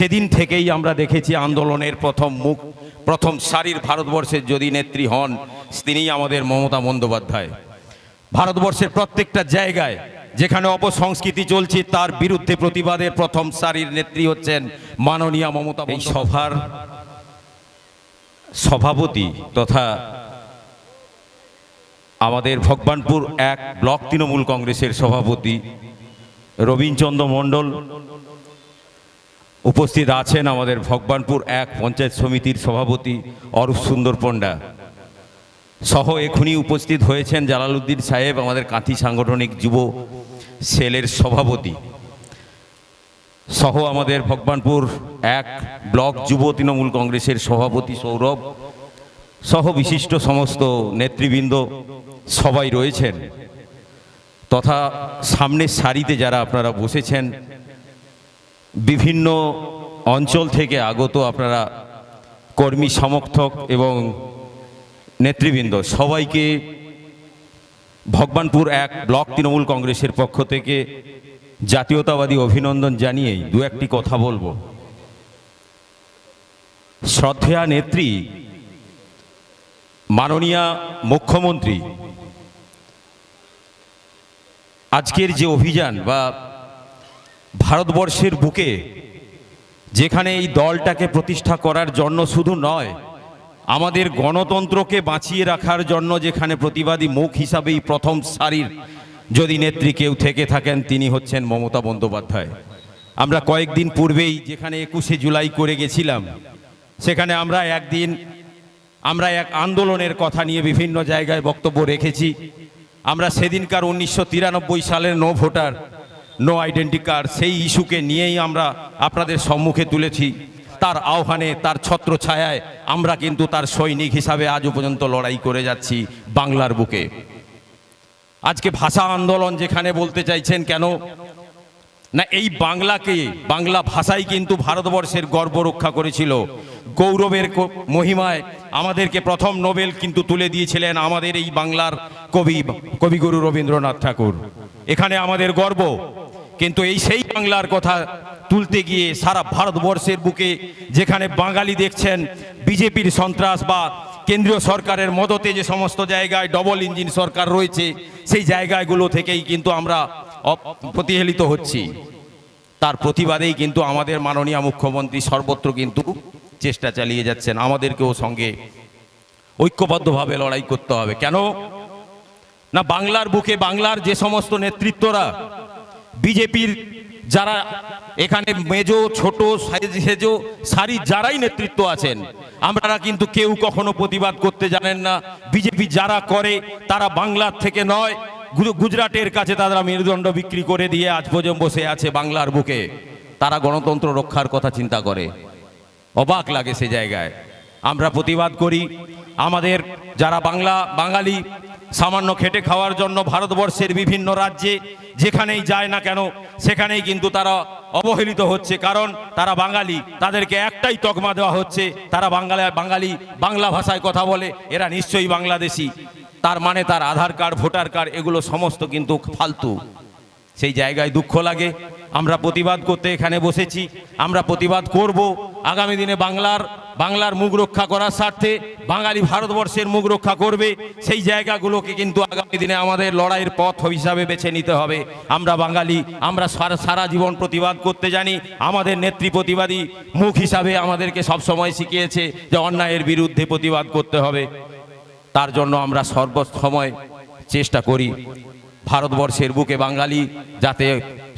সেদিন থেকেই আমরা দেখেছি আন্দোলনের প্রথম সারির ভারতবর্ষের যদি নেত্রী হন তিনিই আমাদের মমতা বন্দ্যোপাধ্যায়। ভারতবর্ষের প্রত্যেকটা জায়গায় যেখানে অপসংস্কৃতি চলছে তার বিরুদ্ধে প্রতিবাদের প্রথম সারির নেত্রী হচ্ছেন মাননীয়া মমতা। এই সভার সভাপতি তথা আমাদের ভগবানপুর 1 ব্লক তৃণমূল কংগ্রেসের সভাপতি রবীন্দ্রচন্দ্র মণ্ডল, উপস্থিত আছেন আমাদের ভগবানপুর 1 পঞ্চায়েত সমিতির সভাপতি অরূপ সুন্দর পণ্ডা সহ এখনই উপস্থিত হয়েছেন জালালউদ্দিন সাহেব, আমাদের কাঁথি সাংগঠনিক যুব সেলের সভাপতি সহ আমাদের ভগবানপুর 1 ব্লক যুব তৃণমূল কংগ্রেসের সভাপতি সৌরভ সহ বিশিষ্ট সমস্ত নেতৃবৃন্দ সবাই রয়েছেন, তথা সামনের সারিতে যারা আপনারা বসেছেন বিভিন্ন অঞ্চল থেকে আগত আপনারা কর্মী সমর্থক এবং নেতৃবৃন্দ সবাইকে ভগবানপুর 1 ব্লক তৃণমূল কংগ্রেসের পক্ষ থেকে জাতীয়তাবাদী অভিনন্দন জানিয়েই দু একটি কথা বলবো। শ্রদ্ধেয়া নেত্রী মাননীয়া মুখ্যমন্ত্রী আজকের যে অভিযান বা ভারতবর্ষের বুকে যেখানে এই দলটাকে প্রতিষ্ঠা করার জন্য শুধু নয়, আমাদের গণতন্ত্রকে বাঁচিয়ে রাখার জন্য যেখানে প্রতিবাদী মুখ হিসাবেই প্রথম সারির যদি নেত্রী কেউ থেকে থাকেন তিনি হচ্ছেন মমতা বন্দ্যোপাধ্যায়। আমরা কয়েকদিন পূর্বেই যেখানে 21শে জুলাই করে গেছিলাম সেখানে আমরা এক আন্দোলনের কথা নিয়ে বিভিন্ন জায়গায় বক্তব্য রেখেছি। আমরা সেদিনকার 1993 সালের no voter no identity card সেই ইস্যুকে নিয়েই আমরা আপনাদের সম্মুখে তুলেছি। তার আহ্বানে তার ছত্রছায়ায় আমরা কিন্তু তার সৈনিক হিসাবে আজও পর্যন্ত লড়াই করে যাচ্ছি বাংলার বুকে। আজকে ভাষা আন্দোলন যেখানে বলতে চাইছেন কেন না, এই বাংলা ভাষাই কিন্তু ভারতবর্ষের গর্ব রক্ষা করেছিল। গৌরবের মহিমায় আমাদেরকে প্রথম নোবেল কিন্তু তুলে দিয়েছিলেন আমাদের এই বাংলার কবিগুরু রবীন্দ্রনাথ ঠাকুর। এখানে আমাদের গর্ব, কিন্তু এই সেই বাংলার কথা তুলতে গিয়ে সারা ভারতবর্ষের বুকে যেখানে বাঙালি দেখছেন বিজেপির সন্ত্রাস বা কেন্দ্রীয় সরকারের মদতে যে সমস্ত জায়গায় ডবল ইঞ্জিন সরকার রয়েছে সেই জায়গাগুলো থেকেই কিন্তু আমরা প্রতিহেলিত হচ্ছি। তার প্রতিবাদেই কিন্তু আমাদের মাননীয় মুখ্যমন্ত্রী সর্বত্র কিন্তু চেষ্টা চালিয়ে যাচ্ছেন আমাদেরকেও সঙ্গে ঐক্যবদ্ধভাবে লড়াই করতে হবে। কেন না, বাংলার বুকে বাংলার যে সমস্ত নেতৃত্বরা বিজেপির যারা এখানে মেজো ছোট সেজো সারি যারাই নেতৃত্ব আছেন আমরা কিন্তু কেউ কখনো প্রতিবাদ করতে জানেন না। বিজেপি যারা করে তারা বাংলার থেকে নয়, গুজরাটের কাছে তারা মেরুদণ্ড বিক্রি করে দিয়ে আজ পর্যন্ত বসে আছে বাংলার বুকে। তারা গণতন্ত্র রক্ষার কথা চিন্তা করে, অবাক লাগে সে জায়গায়। আমরা প্রতিবাদ করি, আমাদের যারা বাঙালি সামান্য খেটে খাওয়ার জন্য ভারতবর্ষের বিভিন্ন রাজ্যে যেখানেই যায় না কেন সেখানেই কিন্তু তারা অবহেলিত হচ্ছে, কারণ তারা বাঙালি। তাদেরকে একটাই তকমা দেওয়া হচ্ছে, তারা বাঙালি, বাংলা ভাষায় কথা বলে, এরা নিশ্চয়ই বাংলাদেশি। তার মানে তার আধার কার্ড ভোটার কার্ড এগুলো সমস্ত কিন্তু ফালতু। সেই জায়গায় দুঃখ লাগে। আমরা প্রতিবাদ করতে এখানে বসেছি, আমরা প্রতিবাদ করব আগামী দিনে বাংলার মুখ রক্ষা করার স্বার্থে। বাঙালি ভারতবর্ষের মুখ রক্ষা করবে, সেই জায়গাগুলোকে কিন্তু আগামী দিনে আমাদের লড়াইয়ের পথ হিসাবে বেছে নিতে হবে। আমরা বাঙালি, আমরা সারা জীবন প্রতিবাদ করতে জানি। আমাদের নেত্রী প্রতিবাদী মুখ হিসাবে আমাদেরকে সবসময় শিখিয়েছে যে অন্যায়ের বিরুদ্ধে প্রতিবাদ করতে হবে। তার জন্য আমরা সর্বসময় চেষ্টা করি ভারতবর্ষের বুকে বাঙালি যাতে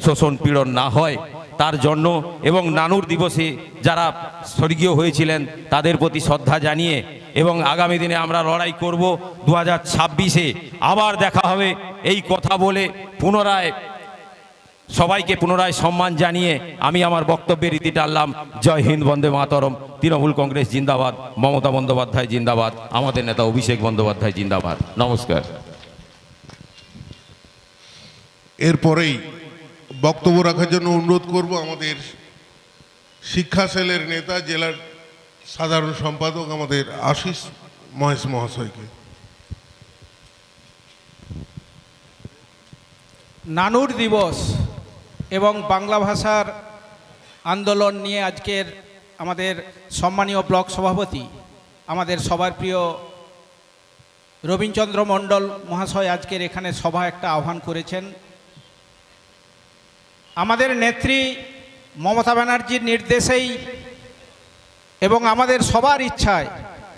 শোষণ পীড়ন না হয় তার জন্য, এবং নানুর দিবসে যারা স্বর্গীয় হয়েছিলেন তাদের প্রতি শ্রদ্ধা জানিয়ে এবং আগামী দিনে আমরা লড়াই করব। 2026-এ আবার দেখা হবে এই কথা বলে সবাইকে পুনরায় সম্মান জানিয়ে আমি আমার বক্তব্যের রীতি টানলাম। জয় হিন্দ, বন্দে মাতরম। তৃণমূল কংগ্রেস জিন্দাবাদ, মমতা বন্দ্যোপাধ্যায় জিন্দাবাদ, আমাদের নেতা অভিষেক বন্দ্যোপাধ্যায় জিন্দাবাদ। নমস্কার। এরপরেই বক্তব্য রাখার জন্য অনুরোধ করব আমাদের শিক্ষা সেলের নেতা জেলার সাধারণ সম্পাদক আমাদের আশিস মহেশ মহাশয়কে। নানুর দিবস এবং বাংলা ভাষার আন্দোলন নিয়ে আজকের আমাদের সম্মানীয় ব্লক সভাপতি, আমাদের সবার প্রিয় রবীন্দ্রচন্দ্র মণ্ডল মহাশয় আজকের এখানে সভা একটা আহ্বান করেছেন। আমাদের নেত্রী মমতা ব্যানার্জির নির্দেশেই এবং আমাদের সবার ইচ্ছায়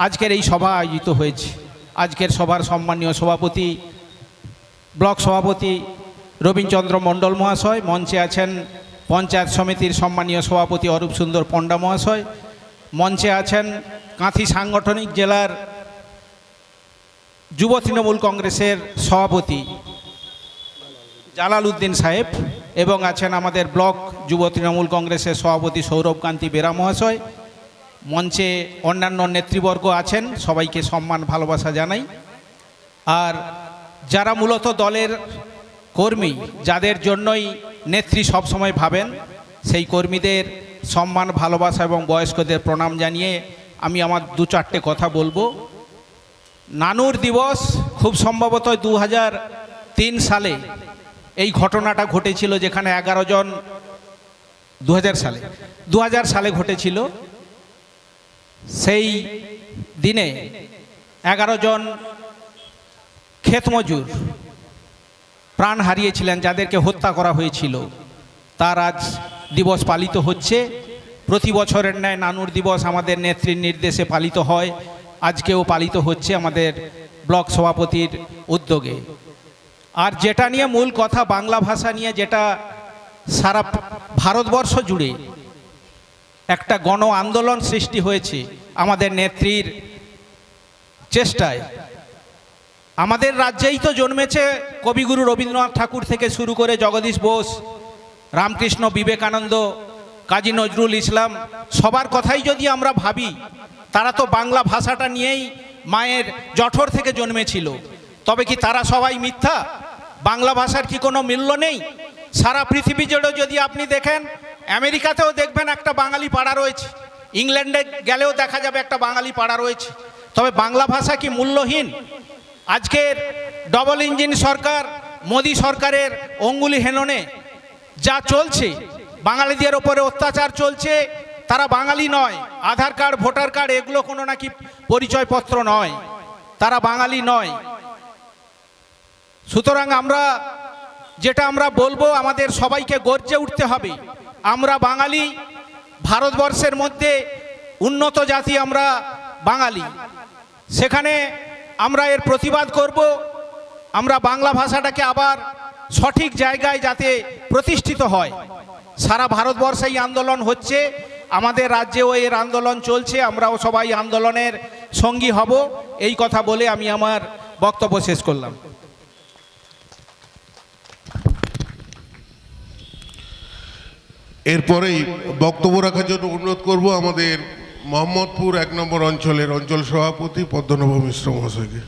আজকের এই সভা আয়োজিত হয়েছে। আজকের সভার সম্মানীয় সভাপতি, ব্লক সভাপতি রবীন্দ্রচন্দ্র মণ্ডল মহাশয়, মঞ্চে আছেন পঞ্চায়েত সমিতির সম্মানীয় সভাপতি অরূপ সুন্দর পণ্ডা মহাশয়, মঞ্চে আছেন কাঁথি সাংগঠনিক জেলার যুব তৃণমূল কংগ্রেসের সভাপতি জালাল উদ্দিন সাহেব, এবং আছেন আমাদের ব্লক যুব তৃণমূল কংগ্রেসের সভাপতি সৌরভকান্তি বেরা মহাশয়। মঞ্চে অন্যান্য নেতৃবর্গ আছেন, সবাইকে সম্মান ভালোবাসা জানাই। আর যারা মূলত দলের কর্মী, যাদের জন্যই নেত্রী সবসময় ভাবেন, সেই কর্মীদের সম্মান ভালোবাসা এবং বয়স্কদের প্রণাম জানিয়ে আমি আমার দু চারটে কথা বলবো। নানুর দিবস খুব সম্ভবত 2003 সালে এই ঘটনাটা ঘটেছিল, যেখানে 11 জন 2000 সালে ঘটেছিল। সেই দিনে 11 জন ক্ষেতমজুর প্রাণ হারিয়েছিলেন, যাদেরকে হত্যা করা হয়েছিল। তার আজ দিবস পালিত হচ্ছে। প্রতি বছরের ন্যায় নানুর দিবস আমাদের নেত্রীর নির্দেশে পালিত হয়, আজকেও পালিত হচ্ছে আমাদের ব্লক সভাপতির উদ্যোগে। আর যেটা নিয়ে মূল কথা, বাংলা ভাষা নিয়ে, যেটা সারা ভারতবর্ষ জুড়ে একটা গণ আন্দোলন সৃষ্টি হয়েছে আমাদের নেত্রীর চেষ্টায়। আমাদের রাজ্যেই তো জন্মেছে কবিগুরু রবীন্দ্রনাথ ঠাকুর থেকে শুরু করে জগদীশ বোস, রামকৃষ্ণ, বিবেকানন্দ, কাজী নজরুল ইসলাম। সবার কথাই যদি আমরা ভাবি, তারা তো বাংলা ভাষাটা নিয়েই মায়ের জঠর থেকে জন্মেছিল। তবে কি তারা সবাই মিথ্যা? বাংলা ভাষার কি কোনো মূল্য নেই? সারা পৃথিবী জুড়ে যদি আপনি দেখেন, আমেরিকাতেও দেখবেন একটা বাঙালি পাড়া রয়েছে, ইংল্যান্ডে গেলেও দেখা যাবে একটা বাঙালি পাড়া রয়েছে। তবে বাংলা ভাষা কি মূল্যহীন? আজকের ডবল ইঞ্জিন সরকার, মোদি সরকারের অঙ্গুলি হেলনে যা চলছে, বাঙালিদের ওপরে অত্যাচার চলছে, তারা বাঙালি নয়। আধার কার্ড, ভোটার কার্ড, এগুলো কোনো নাকি পরিচয়পত্র নয়, তারা বাঙালি নয়। সুতরাং আমরা বলবো, আমাদের সবাইকে গর্জে উঠতে হবে। আমরা বাঙালি, ভারতবর্ষের মধ্যে উন্নত জাতি, আমরা বাঙালি। সেখানে আমরা এর প্রতিবাদ করব। আমরা বাংলা ভাষাটাকে আবার সঠিক জায়গায় যাতে প্রতিষ্ঠিত হয়। সারা ভারতবর্ষে এই আন্দোলন হচ্ছে, আমাদের রাজ্যেও এর আন্দোলন চলছে, আমরাও সবাই আন্দোলনের সঙ্গী হব। এই কথা বলে আমি আমার বক্তব্য শেষ করলাম। এরপরেই বক্তব্য রাখার জন্য অনুরোধ করব আমাদের মোহাম্মদপুর 1 নম্বর অঞ্চলের অঞ্চল সভাপতি পদ্মনাভ মিশ্র মহাশয়কে।